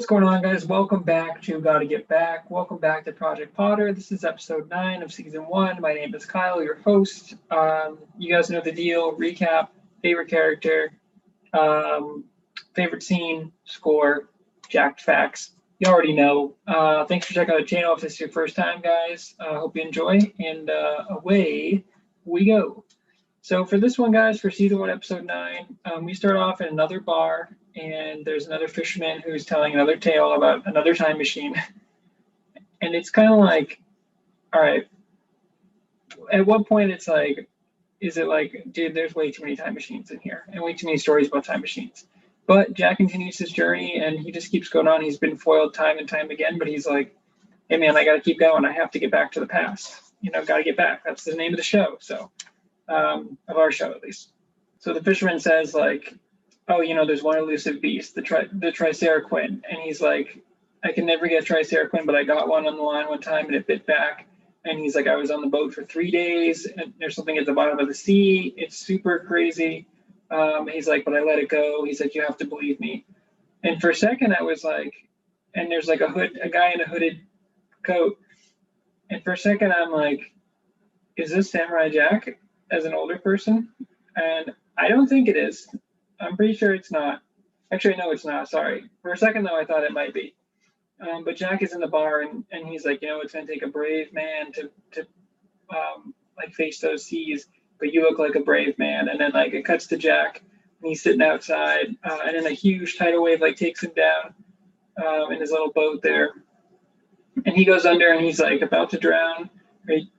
What's going on, guys? Welcome back to Gotta Get Back. Welcome back to Project Potter. This is episode 9 of season 1. My name is Kyle, your host. You guys know the deal. Recap, favorite character, favorite scene, score, jacked facts. You already know. Thanks for checking out the channel. If this is your first time, guys, hope you enjoy. And away we go. So for this one, guys, for season 1, episode 9, we start off in another bar, and there's another fisherman who's telling another tale about another time machine. And it's kind of like, all right, at what point it's like, is it like, dude, there's way too many time machines in here and way too many stories about time machines. But Jack continues his journey, and he just keeps going on. He's been foiled time and time again, but he's like, hey, man, I got to keep going. I have to get back to the past. Got to get back. That's the name of the show. So. Of our show, at least. So the fisherman says, like, oh, there's one elusive beast, the Triceraquin. And he's like, I can never get Triceraquin, but I got one on the line one time and it bit back. And he's like, I was on the boat for 3 days and there's something at the bottom of the sea. It's super crazy. He's like, but I let it go. He's like, you have to believe me. And for a second, I was like, and there's like a guy in a hooded coat. And for a second, I'm like, is this Samurai Jack? As an older person, and I don't think it is. I'm pretty sure it's not. Actually, no, it's not. Sorry. For a second, though, I thought it might be. But Jack is in the bar, and he's like, it's going to take a brave man to face those seas, but you look like a brave man. And then it cuts to Jack, and he's sitting outside, and then a huge tidal wave takes him down in his little boat there, and he goes under, and he's about to drown.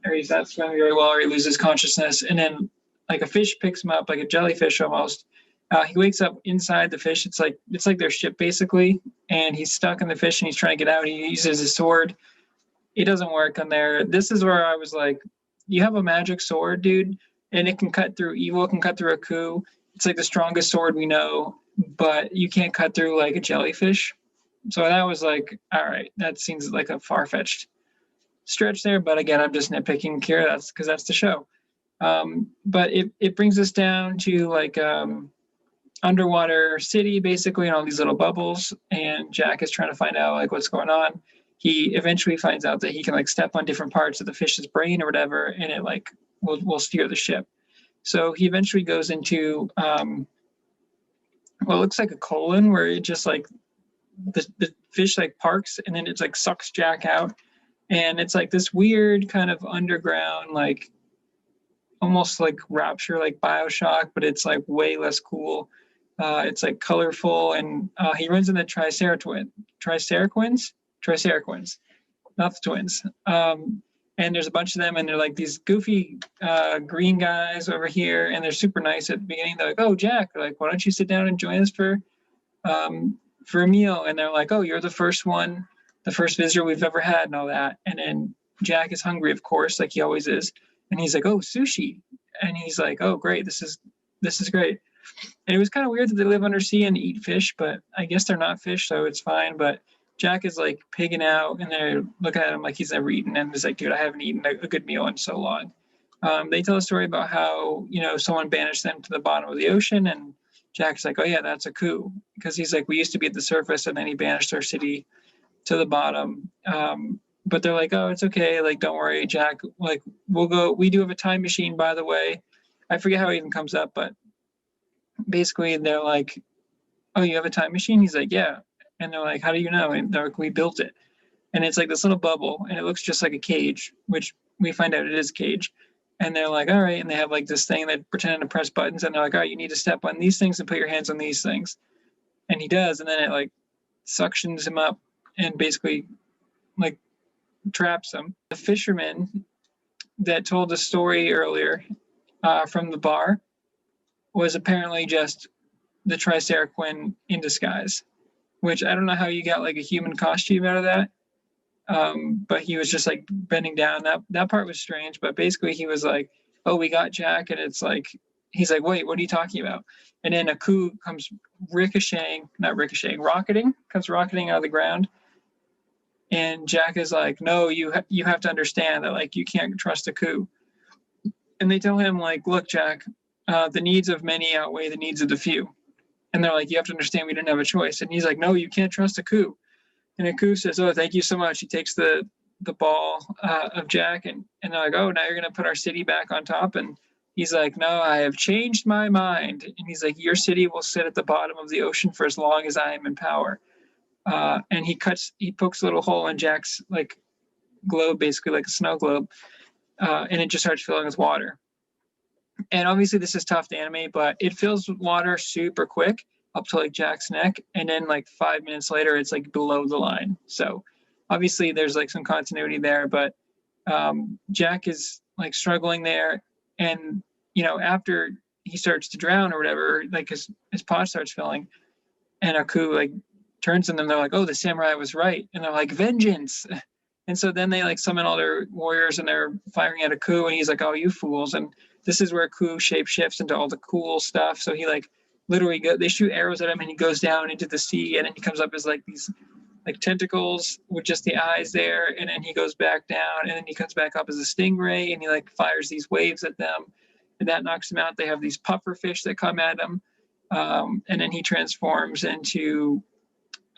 Or he's not swimming very well, or he loses consciousness, and then a fish picks him up, like a jellyfish almost. He wakes up inside the fish. It's like their ship basically, and he's stuck in the fish and he's trying to get out. He uses his sword. It doesn't work on there. This is where I was like, you have a magic sword, dude, and it can cut through evil. It can cut through a coup. It's like the strongest sword we know, but you can't cut through a jellyfish. So that was like, all right, that seems like a far-fetched stretch there, but again, I'm just nitpicking here. That's because that's the show. But it brings us down to underwater city basically, and all these little bubbles. And Jack is trying to find out what's going on. He eventually finds out that he can step on different parts of the fish's brain or whatever, and it will steer the ship. So he eventually goes into what looks like a colon, where it just the fish parks, and then it sucks Jack out. And it's this weird kind of underground, almost like Rapture, like Bioshock, but it's way less cool. It's colorful, and he runs into Triceraquins, not the twins. And there's a bunch of them, and they're these goofy green guys over here, and they're super nice at the beginning. They're like, oh, Jack, why don't you sit down and join us for a meal? And they're like, oh, you're the first visitor we've ever had, and all that. And then Jack is hungry, of course, like he always is. And he's like, oh, sushi. And he's like, oh, great. This is great. And it was kind of weird that they live undersea and eat fish, but I guess they're not fish, so it's fine. But Jack is pigging out, and they're looking at him like he's never eaten. And he's like, dude, I haven't eaten a good meal in so long. They tell a story about how, someone banished them to the bottom of the ocean. And Jack's like, oh, yeah, that's a coup. Because he's like, we used to be at the surface, and then he banished our city to the bottom. But they're like, oh, it's okay, don't worry, Jack, we'll go. We do have a time machine, by the way. I forget how it even comes up, but basically they're like, oh, you have a time machine? He's like, yeah. And they're like, how do you know? And they're like, we built it. And it's this little bubble, and it looks just like a cage, which we find out it is a cage. And they're like, all right. And they have this thing that pretending to press buttons, and they're like, all right, you need to step on these things and put your hands on these things. And he does, and then it suctions him up and basically traps him. The fisherman that told the story earlier from the bar was apparently just the Triceraquin in disguise, which I don't know how you got a human costume out of that. But he was just bending down. That part was strange, but basically he was like, oh, we got Jack. And it's he's like, wait, what are you talking about? And then a coup comes rocketing out of the ground. And Jack is like, no, you have to understand that you can't trust a coup. And they tell him look, Jack, the needs of many outweigh the needs of the few. And they're like, you have to understand we didn't have a choice. And he's like, no, you can't trust a coup. And Aku says, "Oh, thank you so much." He takes the ball of Jack, and they're like, "Oh, now you're gonna put our city back on top." And he's like, "No, I have changed my mind." And he's like, "Your city will sit at the bottom of the ocean for as long as I am in power." And he pokes a little hole in Jack's like globe, basically like a snow globe, and it just starts filling with water. And obviously this is tough to animate, but it fills with water super quick up to like Jack's neck, and then like 5 minutes later it's like below the line. So obviously there's like some continuity there, but Jack is like struggling there, and after he starts to drown or whatever, like his pot starts filling, and Aku like turns to them, they're like, "Oh, the samurai was right," and they're like, "Vengeance!" And so then they like summon all their warriors, and they're firing at Aku, and he's like, "Oh, you fools!" And this is where Aku shapeshifts into all the cool stuff. So he like literally they shoot arrows at him, and he goes down into the sea, and then he comes up as like these like tentacles with just the eyes there, and then he goes back down, and then he comes back up as a stingray, and he like fires these waves at them, and that knocks them out. They have these puffer fish that come at him, and then he transforms into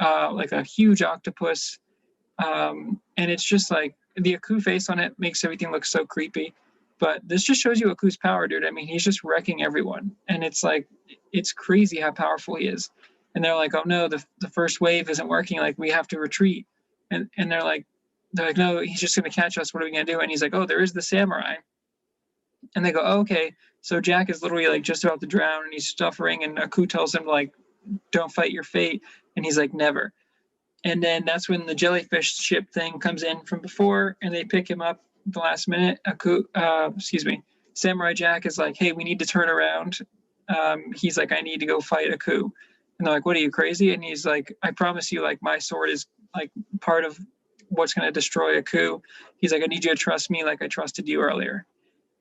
like a huge octopus. And it's just like the Aku face on it makes everything look so creepy. But this just shows you Aku's power, dude. I mean, he's just wrecking everyone. And it's like, it's crazy how powerful he is. And they're like, "Oh no, the first wave isn't working. Like, we have to retreat." And they're like, "No, he's just going to catch us. What are we going to do?" And he's like, "Oh, there is the samurai." And they go, "Oh, okay." So Jack is literally like just about to drown, and he's suffering. And Aku tells him like, "Don't fight your fate." And he's like, "Never." And then that's when the jellyfish ship thing comes in from before, and they pick him up at the last minute. Samurai Jack is like, "Hey, we need to turn around." He's like, "I need to go fight Aku." And they're like, "What, are you crazy?" And he's like, "I promise you, like, my sword is like part of what's going to destroy Aku." He's like, "I need you to trust me like I trusted you earlier."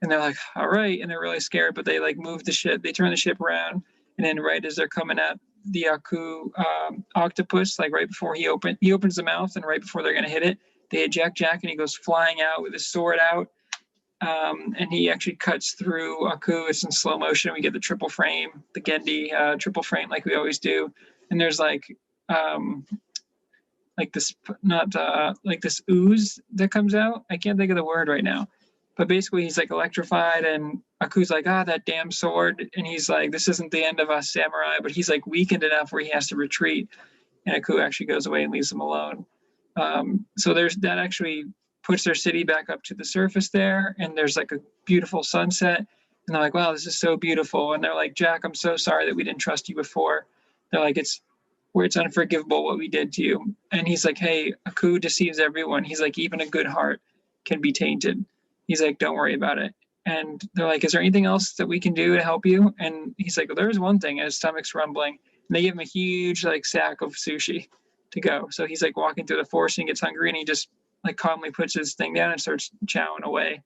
And they're like, "All right." And they're really scared, but they like move the ship, they turn the ship around. And then right as they're coming at the Aku octopus, like right before he opens the mouth, and right before they're going to hit it, they eject Jack, and he goes flying out with his sword out. And he actually cuts through Aku. It's in slow motion. We get the triple frame, the Gendy triple frame, like we always do. And there's like this, not like this ooze that comes out. I can't think of the word right now, but basically he's like electrified, and Aku's like, "Ah, that damn sword." And he's like, "This isn't the end of us, samurai," but he's like weakened enough where he has to retreat. And Aku actually goes away and leaves him alone. So there's that actually puts their city back up to the surface there, and there's like a beautiful sunset. And they're like, "Wow, this is so beautiful." And they're like, "Jack, I'm so sorry that we didn't trust you before." They're like, "It's unforgivable what we did to you." And he's like, "Hey, Aku deceives everyone." He's like, "Even a good heart can be tainted." He's like, "Don't worry about it." And they're like, "Is there anything else that we can do to help you?" And he's like, "Well, there's one thing." And his stomach's rumbling. And they give him a huge like sack of sushi to go. So he's like walking through the forest, and he gets hungry, and he just like calmly puts his thing down and starts chowing away.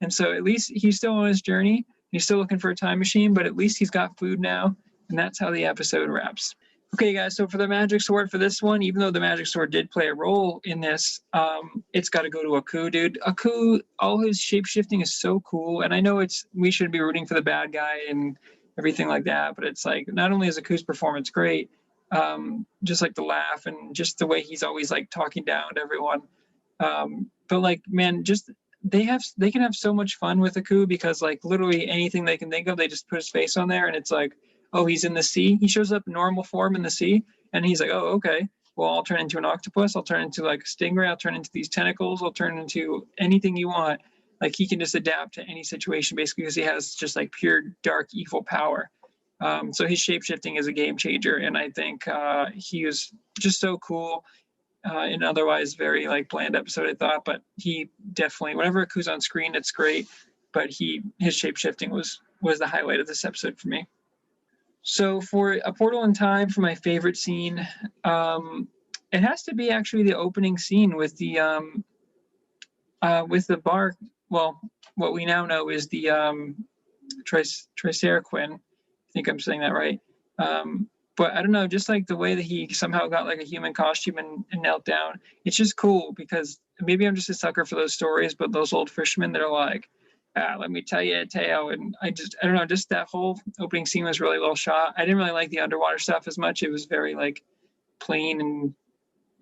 And so at least he's still on his journey. He's still looking for a time machine, but at least he's got food now. And that's how the episode wraps. Okay, guys, so for the magic sword for this one, even though the magic sword did play a role in this, it's got to go to Aku, dude. Aku, all his shape-shifting is so cool. And I know we should be rooting for the bad guy and everything like that, but it's like, not only is Aku's performance great, just like the laugh and just the way he's always like talking down to everyone. But like, man, just they can have so much fun with Aku, because like literally anything they can think of, they just put his face on there, and it's like, "Oh, he's in the sea." He shows up in normal form in the sea, and he's like, "Oh, okay. Well, I'll turn into an octopus. I'll turn into like a stingray. I'll turn into these tentacles. I'll turn into anything you want." Like, he can just adapt to any situation basically, because he has just like pure dark evil power. So his shapeshifting is a game changer, and I think he was just so cool. An otherwise very like bland episode, I thought, but he definitely, whenever Aku's on screen, it's great. But his shapeshifting was the highlight of this episode for me. So for a portal in time, for my favorite scene, it has to be actually the opening scene with the bar. Well, what we now know is the Triceratops. I think I'm saying that right. But I don't know, just like the way that he somehow got like a human costume and knelt down. It's just cool, because maybe I'm just a sucker for those stories, but those old fishermen that are like, "Let me tell you a tale." And I don't know, just that whole opening scene was really well shot. I didn't really like the underwater stuff as much. It was very like plain and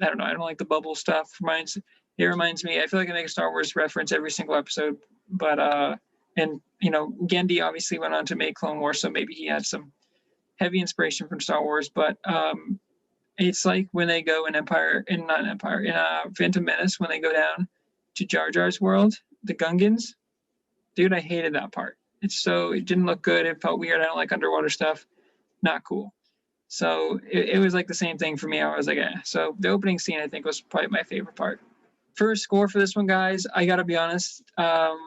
I don't know. I don't like the bubble stuff. It reminds me. I feel like I make a Star Wars reference every single episode. But and Genndy obviously went on to make Clone Wars, so maybe he had some heavy inspiration from Star Wars. But it's like when they go in Phantom Menace, when they go down to Jar Jar's world, the Gungans. Dude, I hated that part. It didn't look good. It felt weird. I don't like underwater stuff. Not cool. So it was like the same thing for me. I was like, eh. So the opening scene, I think, was probably my favorite part. First score for this one, guys, I got to be honest.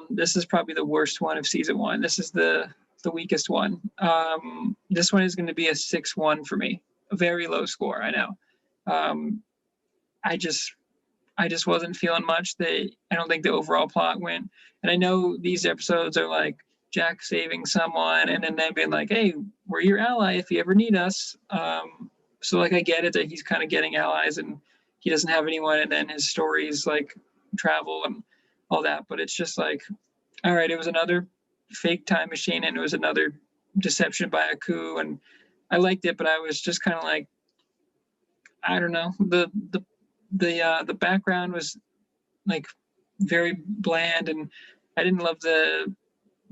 This is probably the worst one of season 1. This is the weakest one. This one is going to be a 6-1 for me. A very low score, I know. I just wasn't feeling much. I don't think the overall plot went. And I know these episodes are like Jack saving someone and then them being like, hey, we're your ally if you ever need us. So like I get it that he's kind of getting allies and he doesn't have anyone, and then his stories like travel and all that. But it's just like, all right, it was another fake time machine and it was another deception by a coup, and I liked it, but I was just kind of like, I don't know. The background was like very bland, and I didn't love the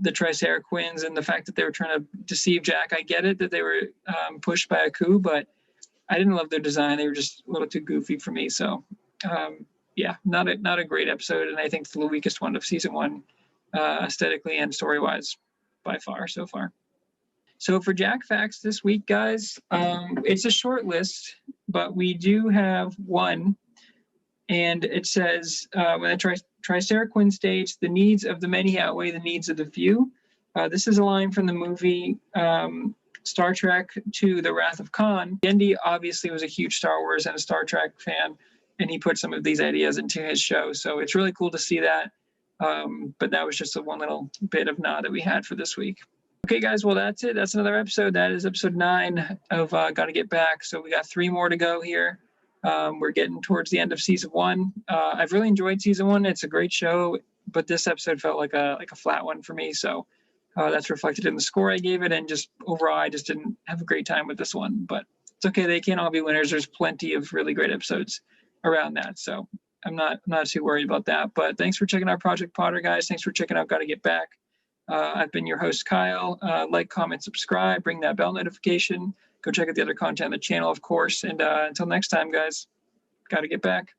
Triceraquins and the fact that they were trying to deceive Jack. I get it that they were pushed by a coup, but I didn't love their design. They were just a little too goofy for me. So yeah, not a great episode, and I think it's the weakest one of season 1, aesthetically and story wise by far so far. So for Jack Facts this week, guys, it's a short list, but we do have one. And it says, when the Triceraquin states, the needs of the many outweigh the needs of the few. This is a line from the movie Star Trek II: The Wrath of Khan. Genndy obviously was a huge Star Wars and a Star Trek fan, and he put some of these ideas into his show. So it's really cool to see that. But that was just one little bit of nod that we had for this week. Okay, guys, well, that's it. That's another episode. That is episode 9 of Gotta Get Back. So we got 3 more to go here. We're getting towards the end of season 1. I've really enjoyed season 1. It's a great show, but this episode felt like a flat one for me. So that's reflected in the score I gave it, and just overall, I just didn't have a great time with this one. But it's okay. They can't all be winners. There's plenty of really great episodes around that. So I'm not too worried about that. But thanks for checking out Project Potter, guys. Thanks for checking out Gotta Get Back. I've been your host, Kyle. Like, comment, subscribe, ring that bell notification. Go check out the other content on the channel, of course. And until next time, guys, gotta get back.